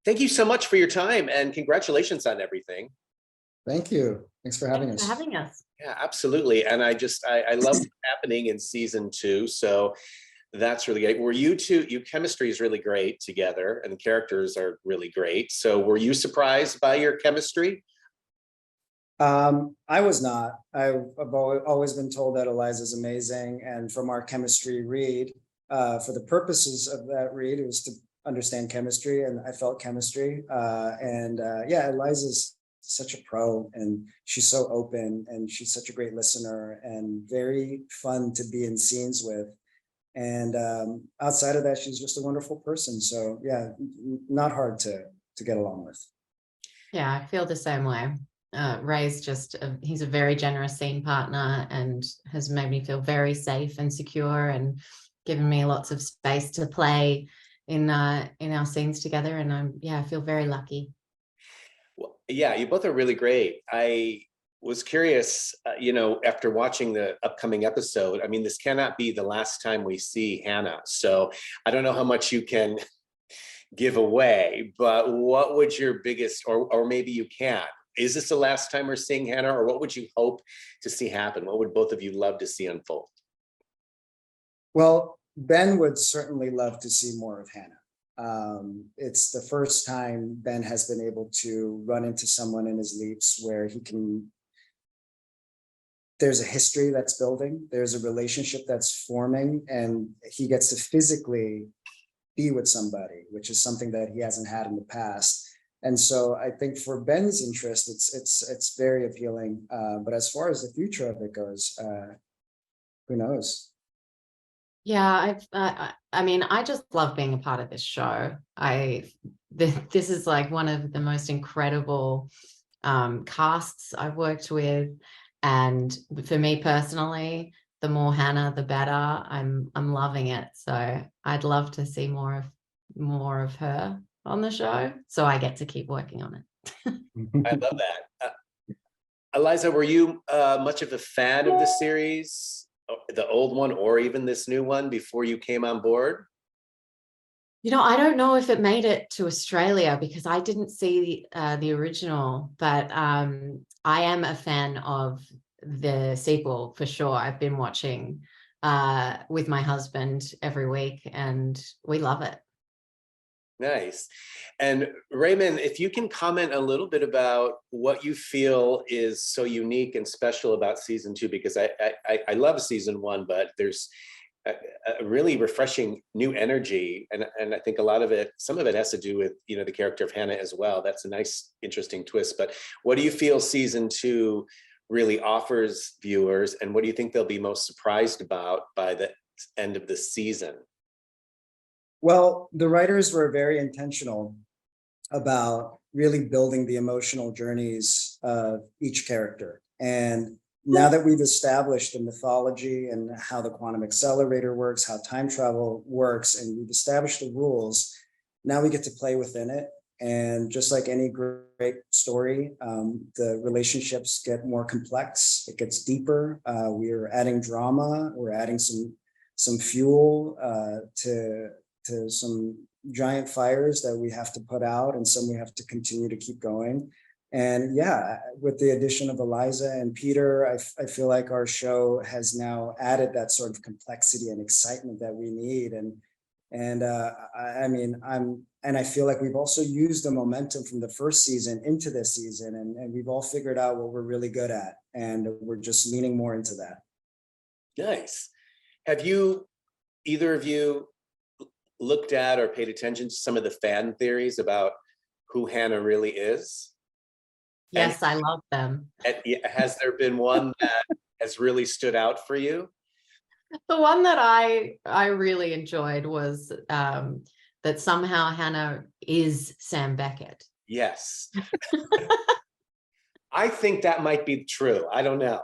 Thank you so much for your time and congratulations on everything. Thank you. Thanks for having Thanks for us. having us. Yeah, absolutely. And I love what's happening in season 2. So that's really great. Were you two, you chemistry is really great together and the characters are really great. So were you surprised by your chemistry? I was not. Always been told that Eliza's amazing, and from our chemistry read, for the purposes of that read, it was to understand chemistry, and I felt chemistry. Yeah, Eliza's such a pro, and she's so open, and she's such a great listener, and very fun to be in scenes with. And outside of that, she's just a wonderful person. So yeah, not hard to get along with. Yeah, I feel the same way. Ray's he's a very generous scene partner and has made me feel very safe and secure and given me lots of space to play in our scenes together. And I feel very lucky. Well, yeah, you both are really great. I was curious, after watching the upcoming episode, I mean, this cannot be the last time we see Hannah. So I don't know how much you can give away, but what would your biggest, or maybe you can, is this the last time we're seeing Hannah, or what would you hope to see happen? What would both of you love to see unfold? Well, Ben would certainly love to see more of Hannah. It's the first time Ben has been able to run into someone in his leaps where there's a history that's building, there's a relationship that's forming, and he gets to physically be with somebody, which is something that he hasn't had in the past. And so I think for Ben's interest, it's very appealing. But as far as the future of it goes, who knows? Yeah, I mean, I just love being a part of this show. This is like one of the most incredible casts I've worked with, and for me personally, the more Hannah, the better. I'm loving it. So I'd love to see more of her on the show, so I get to keep working on it. I love that. Eliza, were you much of a fan of the series, the old one, or even this new one before you came on board? I don't know if it made it to Australia because I didn't see the original, but I am a fan of the sequel for sure. I've been watching with my husband every week, and we love it. Nice. And Raymond, if you can comment a little bit about what you feel is so unique and special about season 2, because I love season 1, but there's a really refreshing new energy. And I think some of it has to do with, the character of Hannah as well. That's a nice, interesting twist. But what do you feel season 2 really offers viewers? And what do you think they'll be most surprised about by the end of the season? Well, the writers were very intentional about really building the emotional journeys of each character. And now that we've established the mythology and how the quantum accelerator works, how time travel works, and we've established the rules, now we get to play within it. And just like any great story, the relationships get more complex, it gets deeper. We're adding drama, we're adding some fuel to some giant fires that we have to put out, and some we have to continue to keep going. And yeah, with the addition of Eliza and Peter, I feel like our show has now added that sort of complexity and excitement that we need. I feel like we've also used the momentum from the first season into this season, and we've all figured out what we're really good at, and we're just leaning more into that. Nice. Have either of you looked at or paid attention to some of the fan theories about who Hannah really is? Yes, I love them. Has there been one that has really stood out for you? The one that I really enjoyed was that somehow Hannah is Sam Beckett. Yes. I think that might be true. I don't know.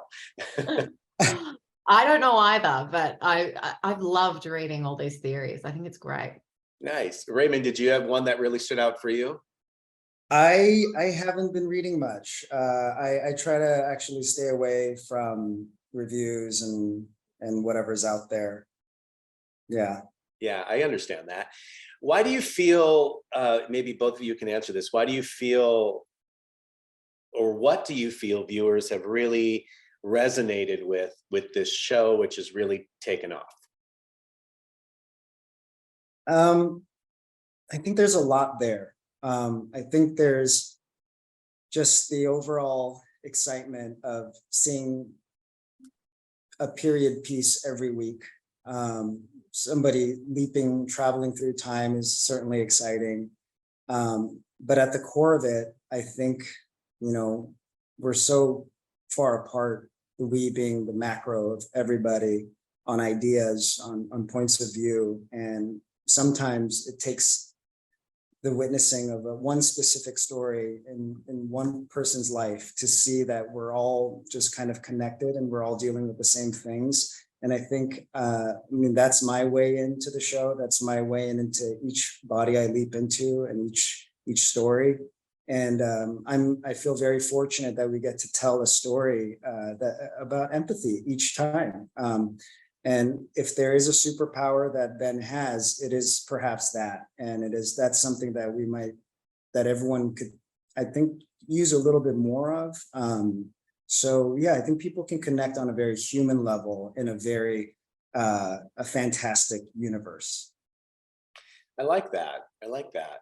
I don't know either, but I've loved reading all these theories. I think it's great. Nice. Raymond, did you have one that really stood out for you? I haven't been reading much. I try to actually stay away from reviews and whatever's out there. Yeah. Yeah, I understand that. Why do you feel, maybe both of you can answer this, why do you feel, or what do you feel viewers have really resonated with this show, which has really taken off? I think there's a lot there. I think there's just the overall excitement of seeing a period piece every week. Somebody traveling through time is certainly exciting. But at the core of it, I think, we're so far apart, we being the macro of everybody, on ideas, on points of view. And sometimes it takes the witnessing of one specific story in one person's life to see that we're all just kind of connected and we're all dealing with the same things. And I think, that's my way into the show. That's my way into each body I leap into and each story. And I feel very fortunate that we get to tell a story about empathy each time. And if there is a superpower that Ben has, it is perhaps that. And that's something that everyone could, I think, use a little bit more of. So yeah, I think people can connect on a very human level in a fantastic universe. I like that. I like that.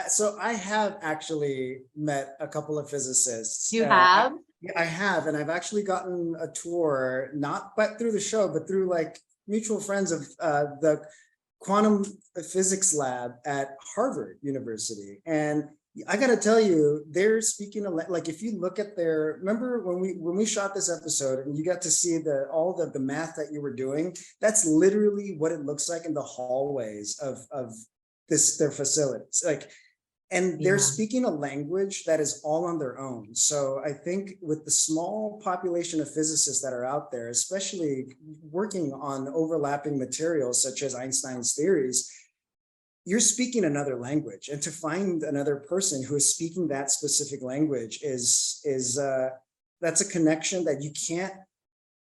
So I have actually met a couple of physicists. You have? I have, and I've actually gotten a tour, not but through the show, but through like mutual friends of the quantum physics lab at Harvard University. And I got to tell you, they're speaking like, if you look at remember when we shot this episode and you got to see all the math that you were doing, that's literally what it looks like in the hallways of their facilities. Like, and they're speaking a language that is all on their own. So I think with the small population of physicists that are out there, especially working on overlapping materials such as Einstein's theories, you're speaking another language. And to find another person who is speaking that specific language that's a connection that you can't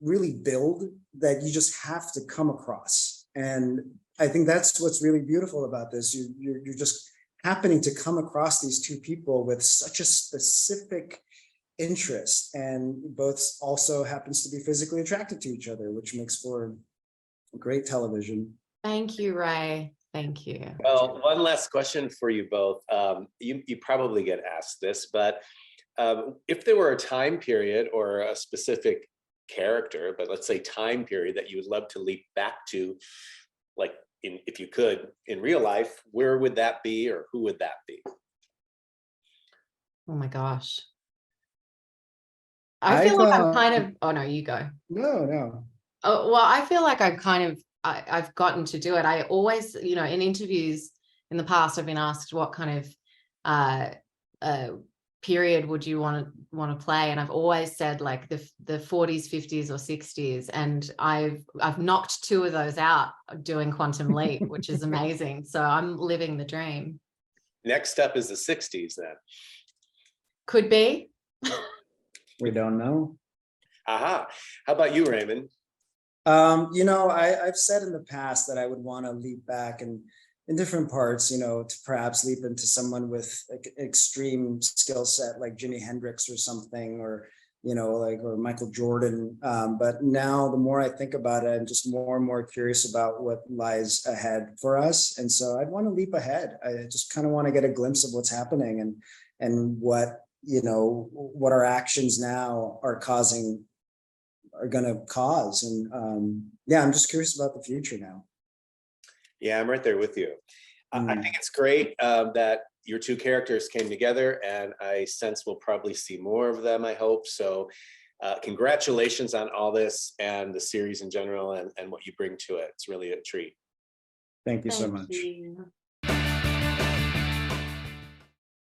really build, that you just have to come across. And I think that's what's really beautiful about this. You're just happening to come across these two people with such a specific interest, and both also happens to be physically attracted to each other, which makes for great television. Thank you, Ray. Thank you. Well, one last question for you both. You probably get asked this, but if there were a time period or a specific character, but let's say time period that you would love to leap back to, like if you could, in real life, where would that be, or who would that be? Oh my gosh. I feel like I'm kind of, oh no, you go. No. Oh, well, I feel like I've gotten to do it. I always, in interviews in the past, I've been asked what kind of period would you want to play, and I've always said like the 40s, 50s, or 60s, and I've knocked two of those out doing Quantum Leap, which is amazing. So I'm living the dream. Next up is the 60s then. Could be. We don't know. Aha. How about you, Raymond? I've said in the past that I would want to leap back and in different parts, to perhaps leap into someone with like extreme skill set like Jimi Hendrix or something, or or Michael Jordan. But now the more I think about it, I'm just more and more curious about what lies ahead for us. And so I'd want to leap ahead. I just kind of want to get a glimpse of what's happening and what our actions now are going to cause. And I'm just curious about the future now. Yeah, I'm right there with you. I think it's great that your two characters came together, and I sense we'll probably see more of them, I hope. So congratulations on all this and the series in general, and what you bring to it. It's really a treat. Thank you so much. Thank you.